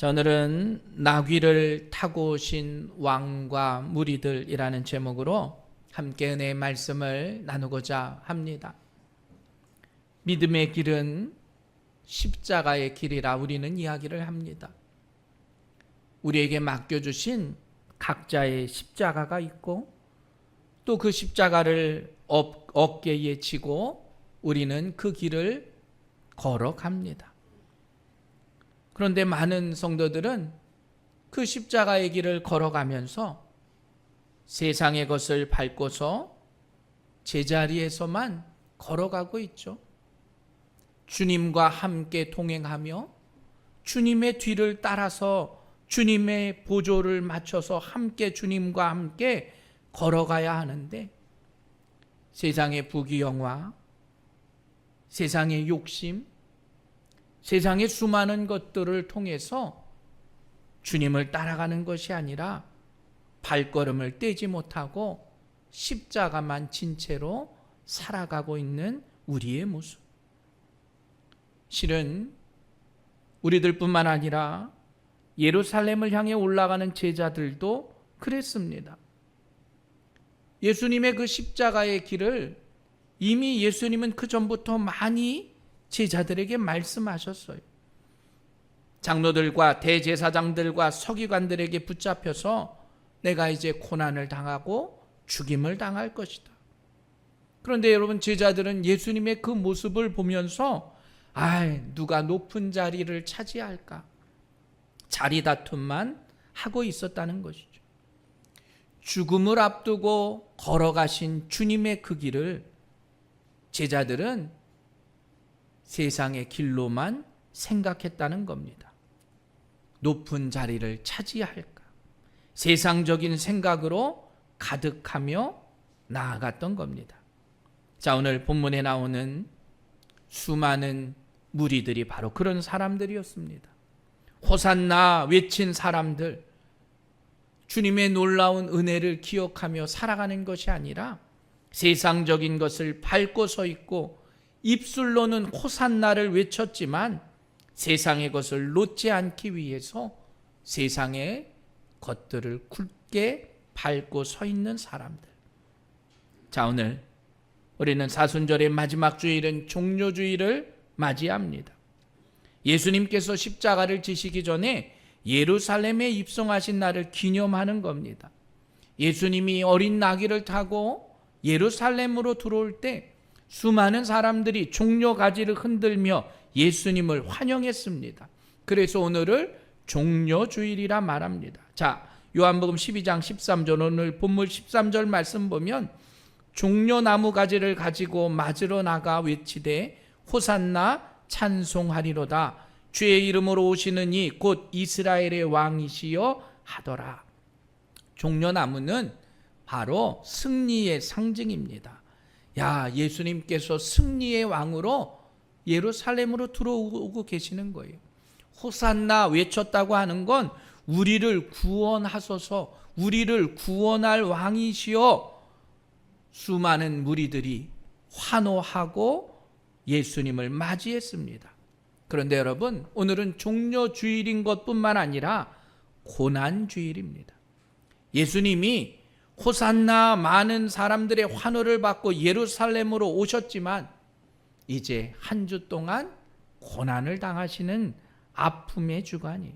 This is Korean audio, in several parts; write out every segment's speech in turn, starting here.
자, 오늘은 나귀를 타고 오신 왕과 무리들이라는 제목으로 함께 은혜의 말씀을 나누고자 합니다. 믿음의 길은 십자가의 길이라 우리는 이야기를 합니다. 우리에게 맡겨주신 각자의 십자가가 있고 또 그 십자가를 어깨에 지고 우리는 그 길을 걸어갑니다. 그런데 많은 성도들은 그 십자가의 길을 걸어가면서 세상의 것을 밟고서 제자리에서만 걸어가고 있죠. 주님과 함께 동행하며 주님의 뒤를 따라서 주님의 보조를 맞춰서 함께 주님과 함께 걸어가야 하는데 세상의 부귀영화, 세상의 욕심, 세상의 수많은 것들을 통해서 주님을 따라가는 것이 아니라 발걸음을 떼지 못하고 십자가만 진 채로 살아가고 있는 우리의 모습. 실은 우리들뿐만 아니라 예루살렘을 향해 올라가는 제자들도 그랬습니다. 예수님의 그 십자가의 길을 이미 예수님은 그 전부터 많이 제자들에게 말씀하셨어요. 장로들과 대제사장들과 서기관들에게 붙잡혀서 내가 이제 고난을 당하고 죽임을 당할 것이다. 그런데 여러분, 제자들은 예수님의 그 모습을 보면서 누가 높은 자리를 차지할까? 자리 다툼만 하고 있었다는 것이죠. 죽음을 앞두고 걸어가신 주님의 그 길을 제자들은 세상의 길로만 생각했다는 겁니다. 높은 자리를 차지할까? 세상적인 생각으로 가득하며 나아갔던 겁니다. 자, 오늘 본문에 나오는 수많은 무리들이 바로 그런 사람들이었습니다. 호산나 외친 사람들, 주님의 놀라운 은혜를 기억하며 살아가는 것이 아니라 세상적인 것을 밟고 서 있고 입술로는 호산나를 외쳤지만 세상의 것을 놓지 않기 위해서 세상의 것들을 굳게 밟고 서 있는 사람들. 자, 오늘 우리는 사순절의 마지막 주일은 종료주일을 맞이합니다. 예수님께서 십자가를 지시기 전에 예루살렘에 입성하신 날을 기념하는 겁니다. 예수님이 어린 나귀를 타고 예루살렘으로 들어올 때 수많은 사람들이 종려 가지를 흔들며 예수님을 환영했습니다. 그래서 오늘을 종려주일이라 말합니다. 자, 요한복음 12장 13절, 오늘 본문 13절 말씀 보면 종려나무 가지를 가지고 맞으러 나가 외치되 호산나 찬송하리로다. 주의 이름으로 오시는 이 곧 이스라엘의 왕이시여 하더라. 종려나무는 바로 승리의 상징입니다. 예수님께서 승리의 왕으로 예루살렘으로 들어오고 계시는 거예요. 호산나 외쳤다고 하는 건 우리를 구원하소서, 우리를 구원할 왕이시여. 수많은 무리들이 환호하고 예수님을 맞이했습니다. 그런데 여러분, 오늘은 종려주일인 것뿐만 아니라 고난주일입니다. 예수님이 호산나 많은 사람들의 환호를 받고 예루살렘으로 오셨지만 이제 한 주 동안 고난을 당하시는 아픔의 주간이에요.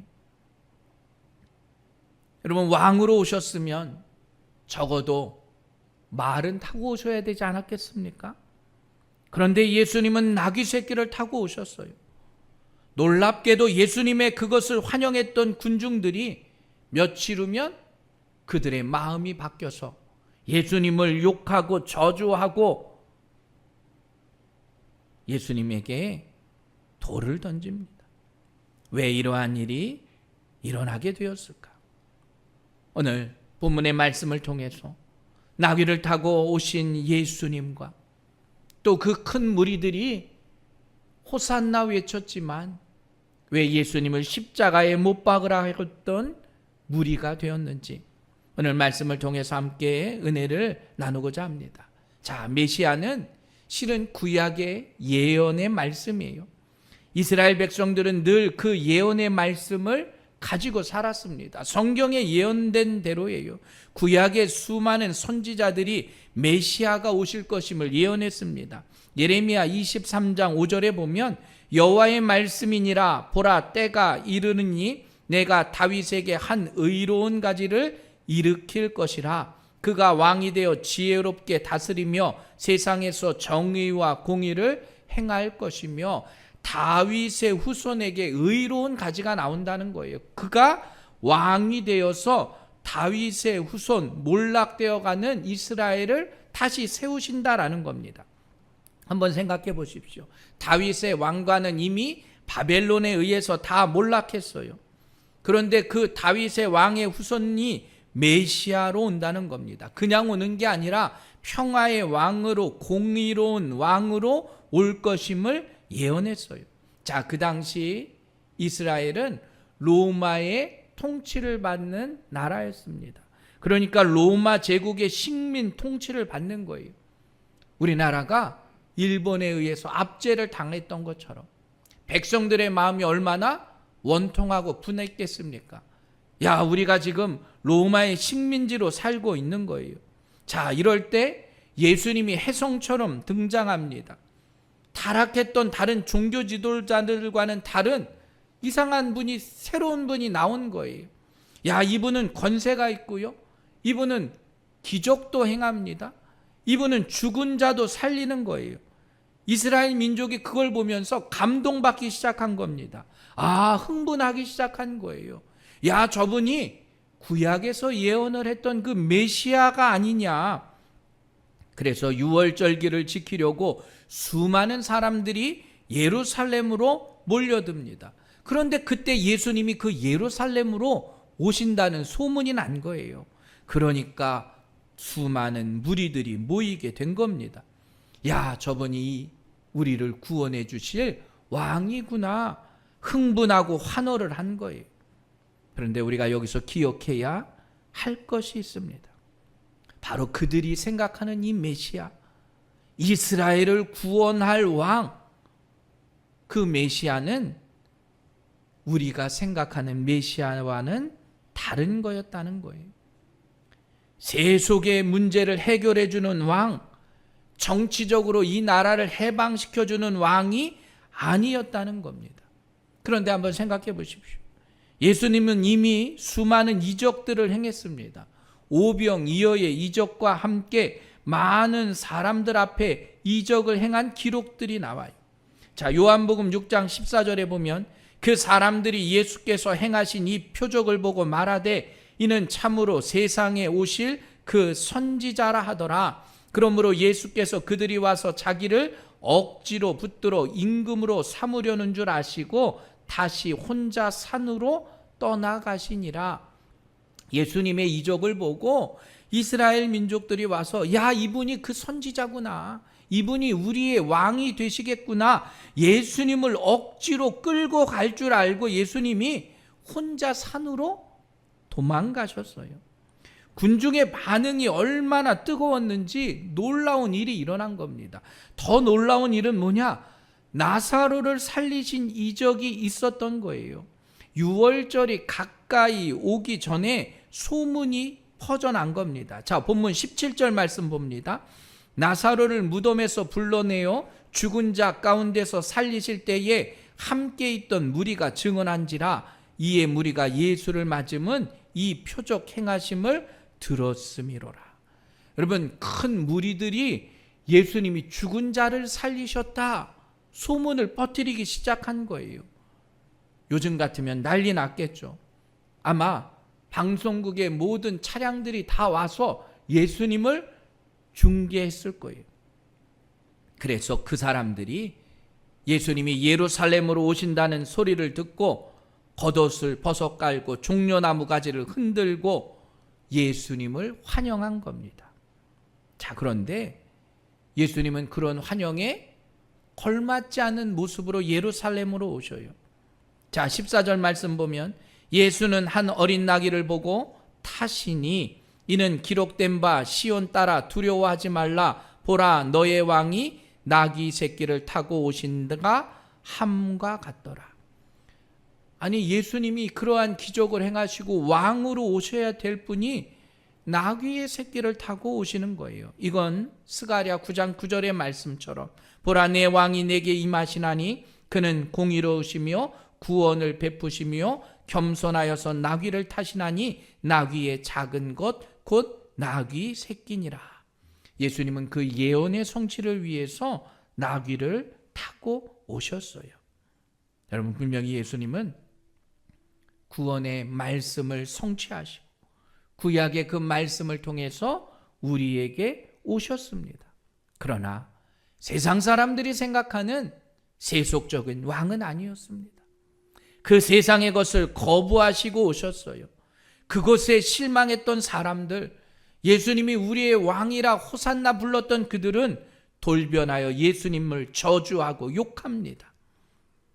여러분, 왕으로 오셨으면 적어도 말은 타고 오셔야 되지 않았겠습니까? 그런데 예수님은 나귀 새끼를 타고 오셨어요. 놀랍게도 예수님의 그것을 환영했던 군중들이 며칠 후면 그들의 마음이 바뀌어서 예수님을 욕하고 저주하고 예수님에게 돌을 던집니다. 왜 이러한 일이 일어나게 되었을까? 오늘 본문의 말씀을 통해서 나귀를 타고 오신 예수님과 또 그 큰 무리들이 호산나 외쳤지만 왜 예수님을 십자가에 못 박으라 했던 무리가 되었는지 오늘 말씀을 통해서 함께 은혜를 나누고자 합니다. 자, 메시아는 실은 구약의 예언의 말씀이에요. 이스라엘 백성들은 늘 그 예언의 말씀을 가지고 살았습니다. 성경에 예언된 대로예요. 구약의 수많은 선지자들이 메시아가 오실 것임을 예언했습니다. 예레미야 23장 5절에 보면 여호와의 말씀이니라 보라 때가 이르느니 내가 다윗에게 한 의로운 가지를 일으킬 것이라 그가 왕이 되어 지혜롭게 다스리며 세상에서 정의와 공의를 행할 것이며 다윗의 후손에게 의로운 가지가 나온다는 거예요. 그가 왕이 되어서 다윗의 후손 몰락되어가는 이스라엘을 다시 세우신다라는 겁니다. 한번 생각해 보십시오. 다윗의 왕관은 이미 바벨론에 의해서 다 몰락했어요. 그런데 그 다윗의 왕의 후손이 메시아로 온다는 겁니다. 그냥 오는 게 아니라 평화의 왕으로, 공의로운 왕으로 올 것임을 예언했어요. 자, 그 당시 이스라엘은 로마의 통치를 받는 나라였습니다. 그러니까 로마 제국의 식민 통치를 받는 거예요. 우리나라가 일본에 의해서 압제를 당했던 것처럼 백성들의 마음이 얼마나 원통하고 분했겠습니까? 야, 우리가 지금 로마의 식민지로 살고 있는 거예요. 자, 이럴 때 예수님이 혜성처럼 등장합니다. 타락했던 다른 종교 지도자들과는 다른 이상한 분이, 새로운 분이 나온 거예요. 야, 이분은 권세가 있고요. 이분은 기적도 행합니다. 이분은 죽은 자도 살리는 거예요. 이스라엘 민족이 그걸 보면서 감동받기 시작한 겁니다. 아, 흥분하기 시작한 거예요. 야, 저분이 구약에서 예언을 했던 그 메시아가 아니냐. 그래서 유월절기를 지키려고 수많은 사람들이 예루살렘으로 몰려듭니다. 그런데 그때 예수님이 그 예루살렘으로 오신다는 소문이 난 거예요. 그러니까 수많은 무리들이 모이게 된 겁니다. 야, 저분이 우리를 구원해 주실 왕이구나. 흥분하고 환호를 한 거예요. 그런데 우리가 여기서 기억해야 할 것이 있습니다. 바로 그들이 생각하는 이 메시아, 이스라엘을 구원할 왕, 그 메시아는 우리가 생각하는 메시아와는 다른 거였다는 거예요. 세속의 문제를 해결해 주는 왕, 정치적으로 이 나라를 해방시켜 주는 왕이 아니었다는 겁니다. 그런데 한번 생각해 보십시오. 예수님은 이미 수많은 이적들을 행했습니다. 오병이어의 이적과 함께 많은 사람들 앞에 이적을 행한 기록들이 나와요. 자, 요한복음 6장 14절에 보면 그 사람들이 예수께서 행하신 이 표적을 보고 말하되 이는 참으로 세상에 오실 그 선지자라 하더라. 그러므로 예수께서 그들이 와서 자기를 억지로 붙들어 임금으로 삼으려는 줄 아시고 다시 혼자 산으로 떠나가시니라. 예수님의 이적을 보고 이스라엘 민족들이 와서 야, 이분이 그 선지자구나. 이분이 우리의 왕이 되시겠구나. 예수님을 억지로 끌고 갈 줄 알고 예수님이 혼자 산으로 도망가셨어요. 군중의 반응이 얼마나 뜨거웠는지 놀라운 일이 일어난 겁니다. 더 놀라운 일은 뭐냐? 나사로를 살리신 이적이 있었던 거예요. 유월절이 가까이 오기 전에 소문이 퍼져난 겁니다. 자, 본문 17절 말씀 봅니다. 나사로를 무덤에서 불러내어 죽은 자 가운데서 살리실 때에 함께 있던 무리가 증언한지라. 이에 무리가 예수를 맞음은 이 표적 행하심을 들었음이로라. 여러분, 큰 무리들이 예수님이 죽은 자를 살리셨다 소문을 퍼뜨리기 시작한 거예요. 요즘 같으면 난리 났겠죠. 아마 방송국의 모든 차량들이 다 와서 예수님을 중계했을 거예요. 그래서 그 사람들이 예수님이 예루살렘으로 오신다는 소리를 듣고 겉옷을 벗어 깔고 종려나무 가지를 흔들고 예수님을 환영한 겁니다. 자, 그런데 예수님은 그런 환영에 걸맞지 않은 모습으로 예루살렘으로 오셔요. 자, 14절 말씀 보면 예수는 한 어린 나귀를 보고 타시니 이는 기록된 바 시온 따라 두려워하지 말라. 보라, 너의 왕이 나귀 새끼를 타고 오신다가 함과 같더라. 아니 예수님이 그러한 기적을 행하시고 왕으로 오셔야 될 분이 나귀의 새끼를 타고 오시는 거예요. 이건 스가랴 9장 9절의 말씀처럼 보라 내 왕이 내게 임하시나니 그는 공의로우시며 구원을 베푸시며 겸손하여서 나귀를 타시나니 나귀의 작은 것 곧 나귀 새끼니라. 예수님은 그 예언의 성취를 위해서 나귀를 타고 오셨어요. 여러분 분명히 예수님은 구원의 말씀을 성취하시고 구약의 그 말씀을 통해서 우리에게 오셨습니다. 그러나 세상 사람들이 생각하는 세속적인 왕은 아니었습니다. 그 세상의 것을 거부하시고 오셨어요. 그것에 실망했던 사람들, 예수님이 우리의 왕이라 호산나 불렀던 그들은 돌변하여 예수님을 저주하고 욕합니다.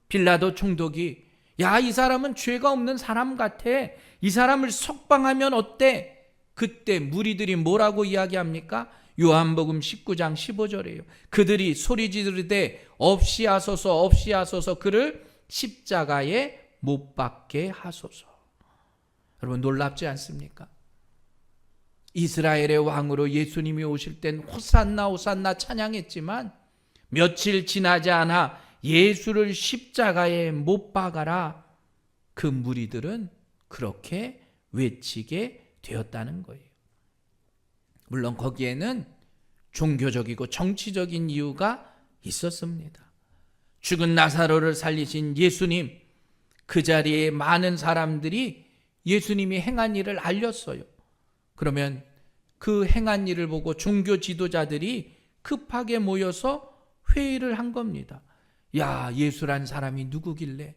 빌라도 총독이 야, 이 사람은 죄가 없는 사람 같아. 이 사람을 석방하면 어때? 그때 무리들이 뭐라고 이야기합니까? 요한복음 19장 15절이에요. 그들이 소리 지르되 없이 하소서 없이 하소서 그를 십자가에 못 박게 하소서. 여러분 놀랍지 않습니까? 이스라엘의 왕으로 예수님이 오실 땐 호산나 호산나 찬양했지만 며칠 지나지 않아 예수를 십자가에 못 박아라. 그 무리들은 그렇게 외치게 되었다는 거예요. 물론 거기에는 종교적이고 정치적인 이유가 있었습니다. 죽은 나사로를 살리신 예수님, 그 자리에 많은 사람들이 예수님이 행한 일을 알렸어요. 그러면 그 행한 일을 보고 종교 지도자들이 급하게 모여서 회의를 한 겁니다. 야, 예수란 사람이 누구길래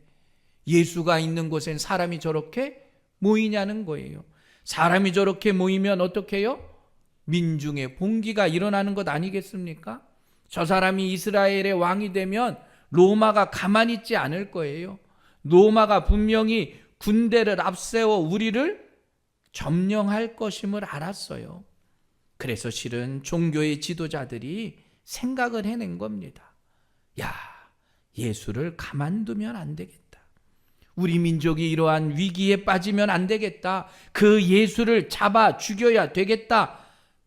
예수가 있는 곳엔 사람이 저렇게 모이냐는 거예요. 사람이 저렇게 모이면 어떻게 해요? 민중의 봉기가 일어나는 것 아니겠습니까? 저 사람이 이스라엘의 왕이 되면 로마가 가만히 있지 않을 거예요. 로마가 분명히 군대를 앞세워 우리를 점령할 것임을 알았어요. 그래서 실은 종교의 지도자들이 생각을 해낸 겁니다. 야, 예수를 가만두면 안 되겠다. 우리 민족이 이러한 위기에 빠지면 안 되겠다. 그 예수를 잡아 죽여야 되겠다.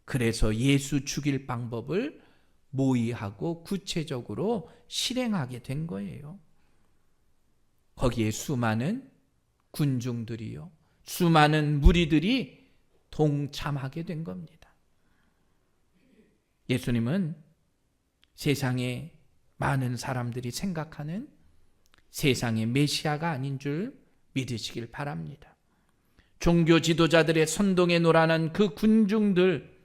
그래서 예수 죽일 방법을 모의하고 구체적으로 실행하게 된 거예요. 거기에 수많은 군중들이요, 수많은 무리들이 동참하게 된 겁니다. 예수님은 세상에 많은 사람들이 생각하는 세상의 메시아가 아닌 줄 믿으시길 바랍니다. 종교 지도자들의 선동에 놀아난 그 군중들,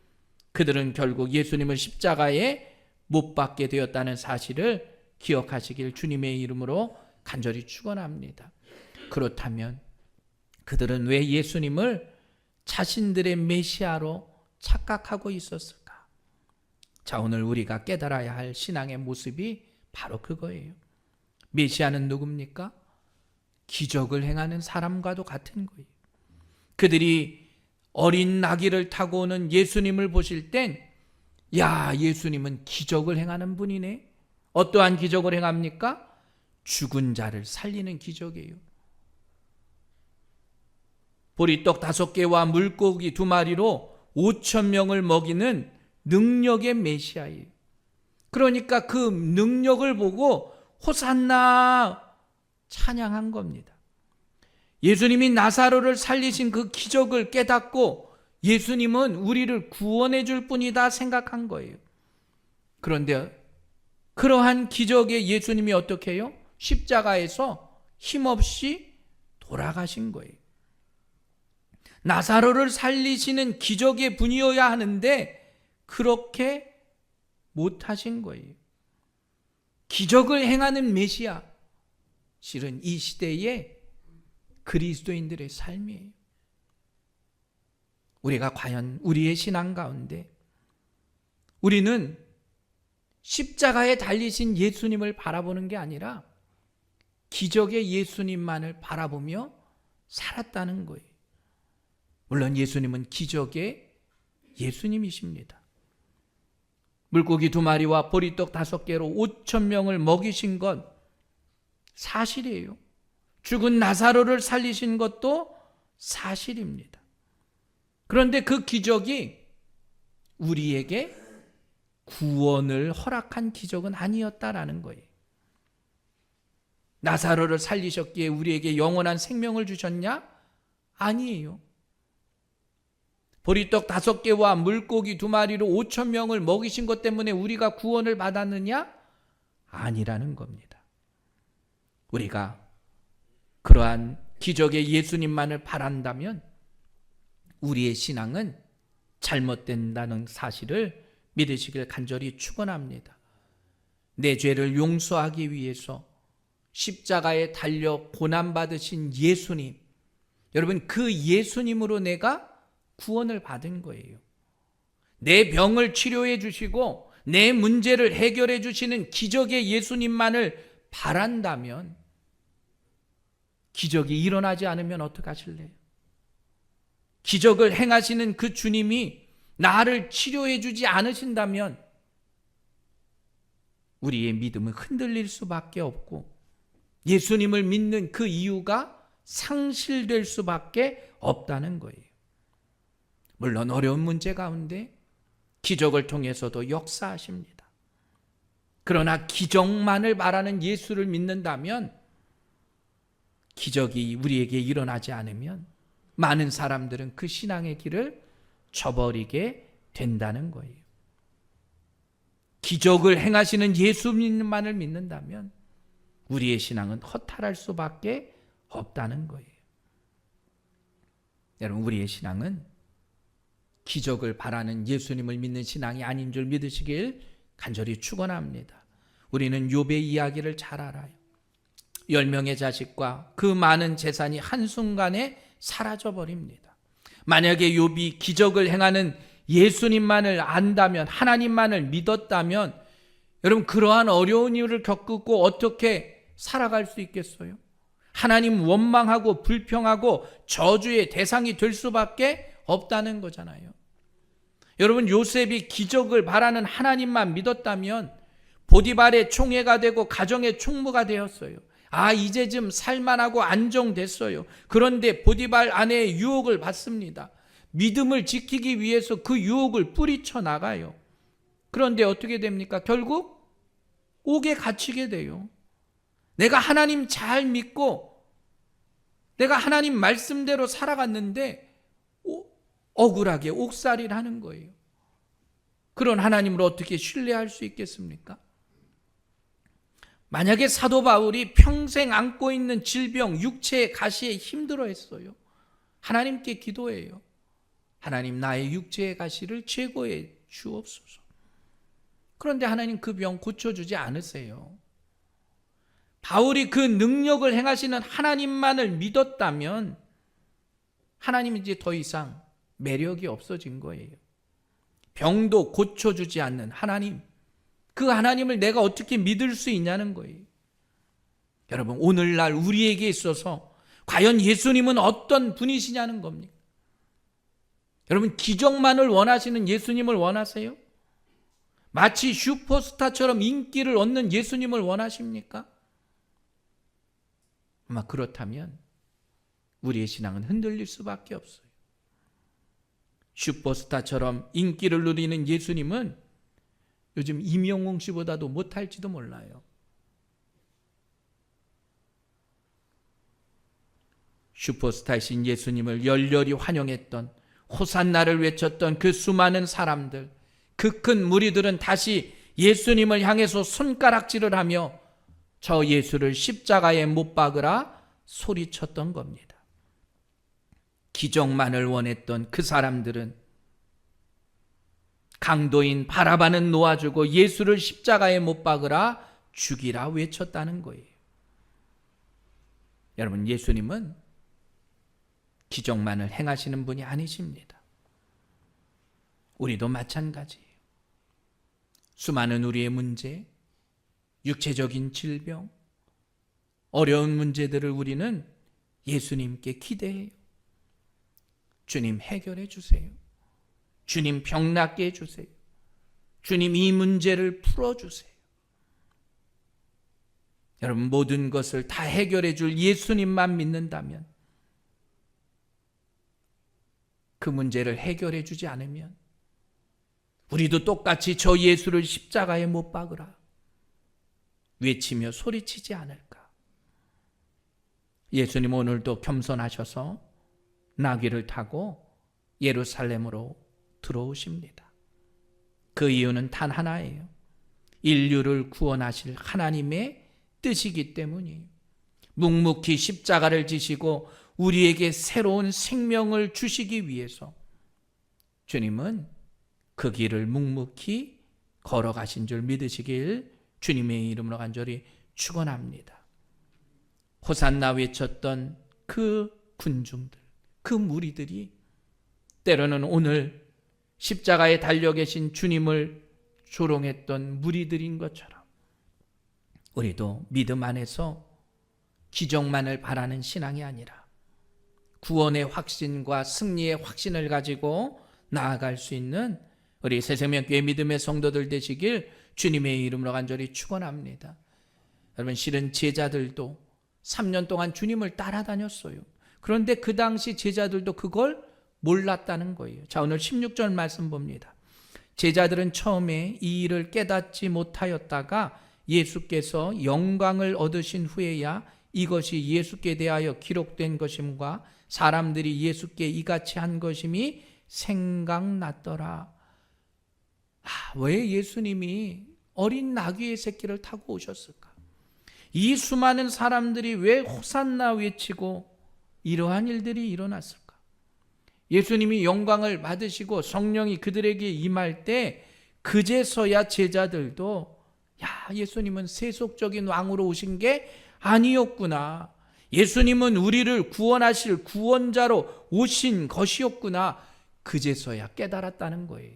그들은 결국 예수님을 십자가에 못 박게 되었다는 사실을 기억하시길 주님의 이름으로 간절히 축원합니다. 그렇다면 그들은 왜 예수님을 자신들의 메시아로 착각하고 있었을까? 자, 오늘 우리가 깨달아야 할 신앙의 모습이 바로 그거예요. 메시아는 누굽니까? 기적을 행하는 사람과도 같은 거예요. 그들이 어린 나귀를 타고 오는 예수님을 보실 땐 야, 예수님은 기적을 행하는 분이네. 어떠한 기적을 행합니까? 죽은 자를 살리는 기적이에요. 보리떡 5개와 물고기 2마리로 5,000명을 먹이는 능력의 메시아예요. 그러니까 그 능력을 보고 호산나 찬양한 겁니다. 예수님이 나사로를 살리신 그 기적을 깨닫고 예수님은 우리를 구원해 줄 뿐이다 생각한 거예요. 그런데 그러한 기적에 예수님이 어떻게 해요? 십자가에서 힘없이 돌아가신 거예요. 나사로를 살리시는 기적의 분이어야 하는데 그렇게 못하신 거예요. 기적을 행하는 메시아, 실은 이 시대의 그리스도인들의 삶이에요. 우리가 과연 우리의 신앙 가운데 우리는 십자가에 달리신 예수님을 바라보는 게 아니라 기적의 예수님만을 바라보며 살았다는 거예요. 물론 예수님은 기적의 예수님이십니다. 물고기 2마리와 보리떡 5개로 5,000명을 먹이신 건 사실이에요. 죽은 나사로를 살리신 것도 사실입니다. 그런데 그 기적이 우리에게 구원을 허락한 기적은 아니었다라는 거예요. 나사로를 살리셨기에 우리에게 영원한 생명을 주셨냐? 아니에요. 보리떡 5개와 물고기 2마리로 5,000명을 먹이신 것 때문에 우리가 구원을 받았느냐? 아니라는 겁니다. 우리가 그러한 기적의 예수님만을 바란다면 우리의 신앙은 잘못된다는 사실을 믿으시길 간절히 축원합니다. 내 죄를 용서하기 위해서 십자가에 달려 고난받으신 예수님, 여러분 그 예수님으로 내가 구원을 받은 거예요. 내 병을 치료해 주시고 내 문제를 해결해 주시는 기적의 예수님만을 바란다면 기적이 일어나지 않으면 어떡하실래요? 기적을 행하시는 그 주님이 나를 치료해 주지 않으신다면 우리의 믿음은 흔들릴 수밖에 없고 예수님을 믿는 그 이유가 상실될 수밖에 없다는 거예요. 물론 어려운 문제 가운데 기적을 통해서도 역사하십니다. 그러나 기적만을 바라는 예수를 믿는다면 기적이 우리에게 일어나지 않으면 많은 사람들은 그 신앙의 길을 저버리게 된다는 거예요. 기적을 행하시는 예수님만을 믿는다면 우리의 신앙은 허탈할 수밖에 없다는 거예요. 여러분, 우리의 신앙은 기적을 바라는 예수님을 믿는 신앙이 아닌 줄 믿으시길 간절히 축원합니다. 우리는 욥의 이야기를 잘 알아요. 10명의 자식과 그 많은 재산이 한순간에 사라져버립니다. 만약에 욥이 기적을 행하는 예수님만을 안다면, 하나님만을 믿었다면 여러분 그러한 어려운 일을 겪고 어떻게 살아갈 수 있겠어요? 하나님 원망하고 불평하고 저주의 대상이 될 수밖에 없다는 거잖아요. 여러분 요셉이 기적을 바라는 하나님만 믿었다면 보디발의 총애가 되고 가정의 총무가 되었어요. 이제 좀 살만하고 안정됐어요. 그런데 보디발 아내의 유혹을 받습니다. 믿음을 지키기 위해서 그 유혹을 뿌리쳐 나가요. 그런데 어떻게 됩니까? 결국 옥에 갇히게 돼요. 내가 하나님 잘 믿고 내가 하나님 말씀대로 살아갔는데 억울하게 옥살이를 하는 거예요. 그런 하나님을 어떻게 신뢰할 수 있겠습니까? 만약에 사도 바울이 평생 안고 있는 질병, 육체의 가시에 힘들어했어요. 하나님께 기도해요. 하나님 나의 육체의 가시를 제거해 주옵소서. 그런데 하나님 그 병 고쳐주지 않으세요. 바울이 그 능력을 행하시는 하나님만을 믿었다면 하나님이 이제 더 이상 매력이 없어진 거예요. 병도 고쳐주지 않는 하나님, 그 하나님을 내가 어떻게 믿을 수 있냐는 거예요. 여러분 오늘날 우리에게 있어서 과연 예수님은 어떤 분이시냐는 겁니다. 여러분 기적만을 원하시는 예수님을 원하세요? 마치 슈퍼스타처럼 인기를 얻는 예수님을 원하십니까? 아마 그렇다면 우리의 신앙은 흔들릴 수밖에 없어요. 슈퍼스타처럼 인기를 누리는 예수님은 요즘 임영웅 씨보다도 못할지도 몰라요. 슈퍼스타이신 예수님을 열렬히 환영했던, 호산나를 외쳤던 그 수많은 사람들, 그 큰 무리들은 다시 예수님을 향해서 손가락질을 하며 저 예수를 십자가에 못 박으라 소리쳤던 겁니다. 기적만을 원했던 그 사람들은 강도인 바라바는 놓아주고 예수를 십자가에 못 박으라 죽이라 외쳤다는 거예요. 여러분 예수님은 기적만을 행하시는 분이 아니십니다. 우리도 마찬가지예요. 수많은 우리의 문제, 육체적인 질병, 어려운 문제들을 우리는 예수님께 기대해요. 주님 해결해 주세요. 주님 병 낫게 해주세요. 주님 이 문제를 풀어주세요. 여러분, 모든 것을 다 해결해 줄 예수님만 믿는다면, 그 문제를 해결해 주지 않으면 우리도 똑같이 저 예수를 십자가에 못 박으라 외치며 소리치지 않을까? 예수님 오늘도 겸손하셔서 나귀를 타고 예루살렘으로 들어오십니다. 그 이유는 단 하나예요. 인류를 구원하실 하나님의 뜻이기 때문이에요. 묵묵히 십자가를 지시고 우리에게 새로운 생명을 주시기 위해서 주님은 그 길을 묵묵히 걸어가신 줄 믿으시길 주님의 이름으로 간절히 축원합니다. 호산나 외쳤던 그 군중들, 그 무리들이 때로는 오늘 십자가에 달려 계신 주님을 조롱했던 무리들인 것처럼 우리도 믿음 안에서 기적만을 바라는 신앙이 아니라 구원의 확신과 승리의 확신을 가지고 나아갈 수 있는 우리 새생명교회 믿음의 성도들 되시길 주님의 이름으로 간절히 축원합니다. 여러분, 실은 제자들도 3년 동안 주님을 따라다녔어요. 그런데 그 당시 제자들도 그걸 몰랐다는 거예요. 자, 오늘 16절 말씀 봅니다. 제자들은 처음에 이 일을 깨닫지 못하였다가 예수께서 영광을 얻으신 후에야 이것이 예수께 대하여 기록된 것임과 사람들이 예수께 이같이 한 것임이 생각났더라. 왜 예수님이 어린 나귀의 새끼를 타고 오셨을까? 이 수많은 사람들이 왜 호산나 외치고 이러한 일들이 일어났을까? 예수님이 영광을 받으시고 성령이 그들에게 임할 때 그제서야 제자들도 예수님은 세속적인 왕으로 오신 게 아니었구나. 예수님은 우리를 구원하실 구원자로 오신 것이었구나. 그제서야 깨달았다는 거예요.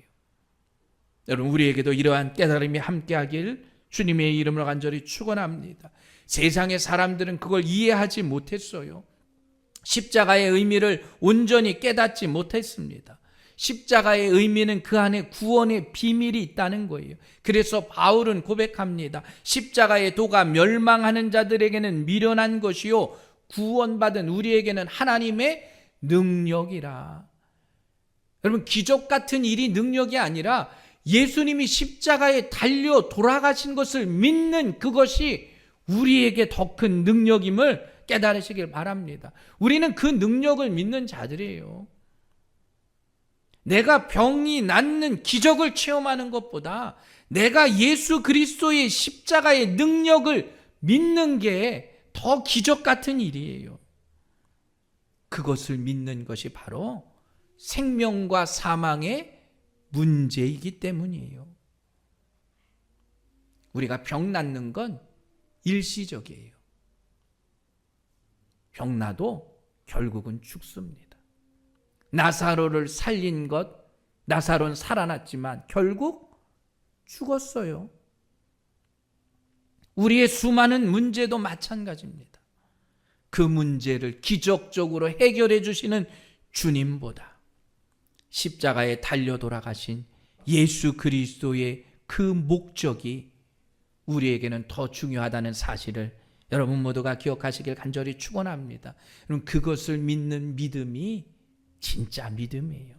여러분, 우리에게도 이러한 깨달음이 함께하길 주님의 이름으로 간절히 축원합니다. 세상의 사람들은 그걸 이해하지 못했어요. 십자가의 의미를 온전히 깨닫지 못했습니다. 십자가의 의미는 그 안에 구원의 비밀이 있다는 거예요. 그래서 바울은 고백합니다. 십자가의 도가 멸망하는 자들에게는 미련한 것이요 구원받은 우리에게는 하나님의 능력이라. 여러분, 기적 같은 일이 능력이 아니라 예수님이 십자가에 달려 돌아가신 것을 믿는 그것이 우리에게 더 큰 능력임을 깨달으시길 바랍니다. 우리는 그 능력을 믿는 자들이에요. 내가 병이 낫는 기적을 체험하는 것보다 내가 예수 그리스도의 십자가의 능력을 믿는 게 더 기적 같은 일이에요. 그것을 믿는 것이 바로 생명과 사망의 문제이기 때문이에요. 우리가 병 낫는 건 일시적이에요. 병 나도 결국은 죽습니다. 나사로를 살린 것, 나사로는 살아났지만 결국 죽었어요. 우리의 수많은 문제도 마찬가지입니다. 그 문제를 기적적으로 해결해 주시는 주님보다 십자가에 달려 돌아가신 예수 그리스도의 그 목적이 우리에게는 더 중요하다는 사실을 여러분 모두가 기억하시길 간절히 축원합니다. 여러분, 그것을 믿는 믿음이 진짜 믿음이에요.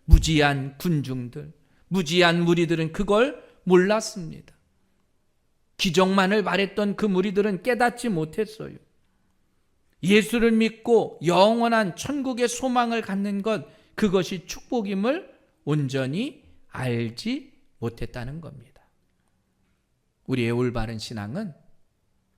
무지한 군중들, 무지한 무리들은 그걸 몰랐습니다. 기적만을 바랬던 그 무리들은 깨닫지 못했어요. 예수를 믿고 영원한 천국의 소망을 갖는 것, 그것이 축복임을 온전히 알지 못했다는 겁니다. 우리의 올바른 신앙은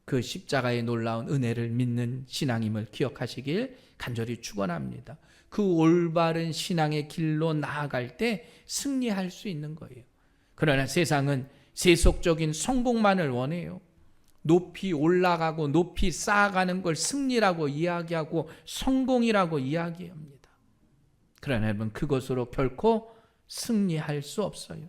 그 십자가의 놀라운 은혜를 믿는 신앙임을 기억하시길 간절히 축원합니다. 그 올바른 신앙의 길로 나아갈 때 승리할 수 있는 거예요. 그러나 세상은 세속적인 성공만을 원해요. 높이 올라가고 높이 쌓아가는 걸 승리라고 이야기하고 성공이라고 이야기합니다. 그러나 여러분, 그것으로 결코 승리할 수 없어요.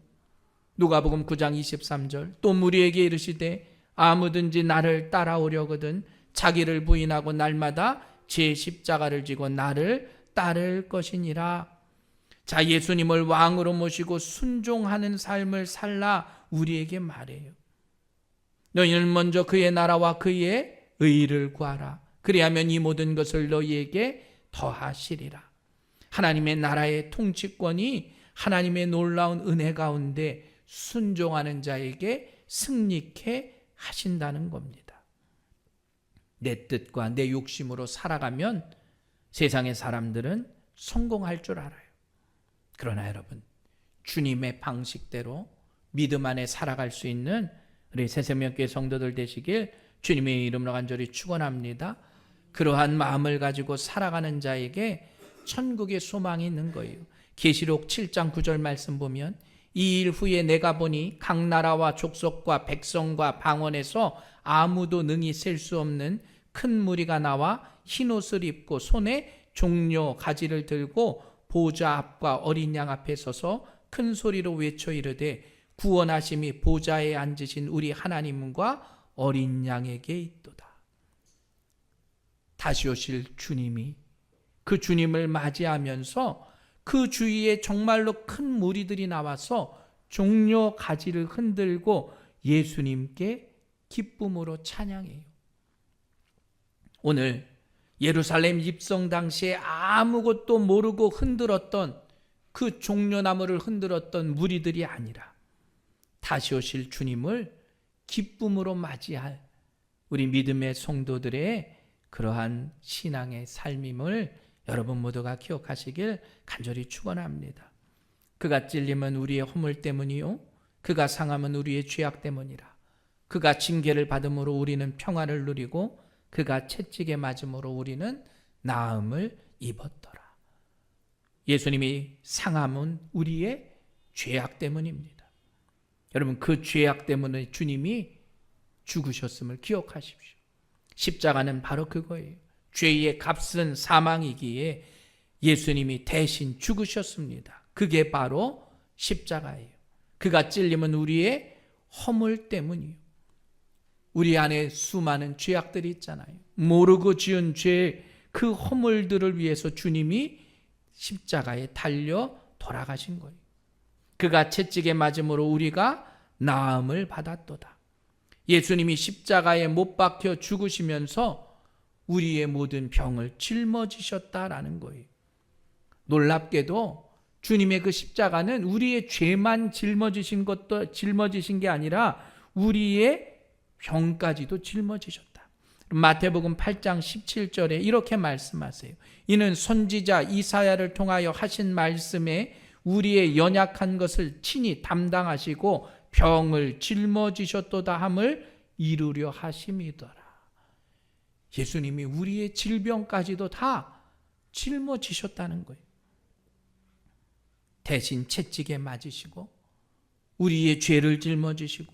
누가복음 9장 23절, 또 무리에게 이르시되 아무든지 나를 따라오려거든 자기를 부인하고 날마다 제 십자가를 지고 나를 따를 것이니라. 자, 예수님을 왕으로 모시고 순종하는 삶을 살라 우리에게 말해요. 너희는 먼저 그의 나라와 그의 의를 구하라. 그리하면 이 모든 것을 너희에게 더하시리라. 하나님의 나라의 통치권이 하나님의 놀라운 은혜 가운데 순종하는 자에게 승리케 하신다는 겁니다. 내 뜻과 내 욕심으로 살아가면 세상의 사람들은 성공할 줄 알아요. 그러나 여러분, 주님의 방식대로 믿음 안에 살아갈 수 있는 우리 새생명교회 성도들 되시길 주님의 이름으로 간절히 축원합니다. 그러한 마음을 가지고 살아가는 자에게 천국의 소망이 있는 거예요. 계시록 7장 9절 말씀 보면 이 일 후에 내가 보니 각 나라와 족속과 백성과 방언에서 아무도 능히 셀 수 없는 큰 무리가 나와 흰옷을 입고 손에 종려 가지를 들고 보좌 앞과 어린 양 앞에 서서 큰 소리로 외쳐 이르되 구원하심이 보좌에 앉으신 우리 하나님과 어린 양에게 있도다. 다시 오실 주님이, 그 주님을 맞이하면서 그 주위에 정말로 큰 무리들이 나와서 종려 가지를 흔들고 예수님께 기쁨으로 찬양해요. 오늘 예루살렘 입성 당시에 아무것도 모르고 흔들었던 그 종려나무를 흔들었던 무리들이 아니라 다시 오실 주님을 기쁨으로 맞이할 우리 믿음의 성도들의 그러한 신앙의 삶임을 여러분 모두가 기억하시길 간절히 축원합니다. 그가 찔림은 우리의 허물 때문이요 그가 상함은 우리의 죄악 때문이라. 그가 징계를 받음으로 우리는 평화를 누리고 그가 채찍에 맞음으로 우리는 나음을 입었더라. 예수님이 상함은 우리의 죄악 때문입니다. 여러분, 그 죄악 때문에 주님이 죽으셨음을 기억하십시오. 십자가는 바로 그거예요. 죄의 값은 사망이기에 예수님이 대신 죽으셨습니다. 그게 바로 십자가예요. 그가 찔림은 우리의 허물 때문이에요. 우리 안에 수많은 죄악들이 있잖아요. 모르고 지은 죄, 그 허물들을 위해서 주님이 십자가에 달려 돌아가신 거예요. 그가 채찍에 맞음으로 우리가 나음을 받았도다. 예수님이 십자가에 못 박혀 죽으시면서 우리의 모든 병을 짊어지셨다라는 거예요. 놀랍게도 주님의 그 십자가는 우리의 죄만 짊어지신 게 아니라 우리의 병까지도 짊어지셨다. 마태복음 8장 17절에 이렇게 말씀하세요. 이는 선지자 이사야를 통하여 하신 말씀에 우리의 연약한 것을 친히 담당하시고 병을 짊어지셨도다 함을 이루려 하심이더라. 예수님이 우리의 질병까지도 다 짊어지셨다는 거예요. 대신 채찍에 맞으시고 우리의 죄를 짊어지시고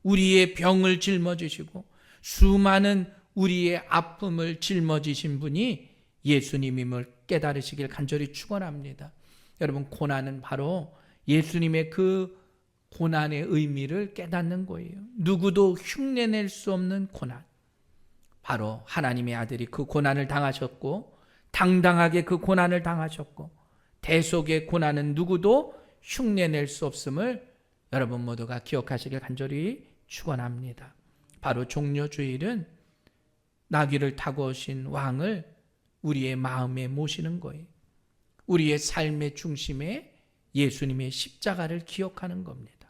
우리의 병을 짊어지시고 수많은 우리의 아픔을 짊어지신 분이 예수님임을 깨달으시길 간절히 축원합니다. 여러분, 고난은 바로 예수님의 그 고난의 의미를 깨닫는 거예요. 누구도 흉내낼 수 없는 고난. 바로 하나님의 아들이 그 고난을 당하셨고 당당하게 그 고난을 당하셨고 대속의 고난은 누구도 흉내낼 수 없음을 여러분 모두가 기억하시길 간절히 축원합니다. 바로 종려주일은 나귀를 타고 오신 왕을 우리의 마음에 모시는 거예요. 우리의 삶의 중심에 예수님의 십자가를 기억하는 겁니다.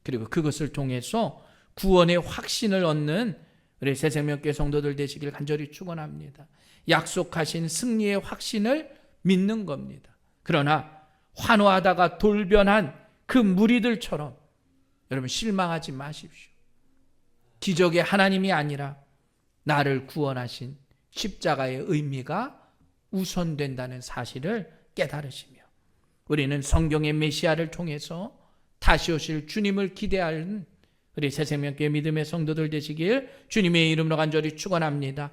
그리고 그것을 통해서 구원의 확신을 얻는 우리 새생명교회 성도들 되시길 간절히 축원합니다. 약속하신 승리의 확신을 믿는 겁니다. 그러나 환호하다가 돌변한 그 무리들처럼 여러분 실망하지 마십시오. 기적의 하나님이 아니라 나를 구원하신 십자가의 의미가 우선된다는 사실을 깨달으시며 우리는 성경의 메시아를 통해서 다시 오실 주님을 기대하는 우리 새생명교회 믿음의 성도들 되시길 주님의 이름으로 간절히 축원합니다.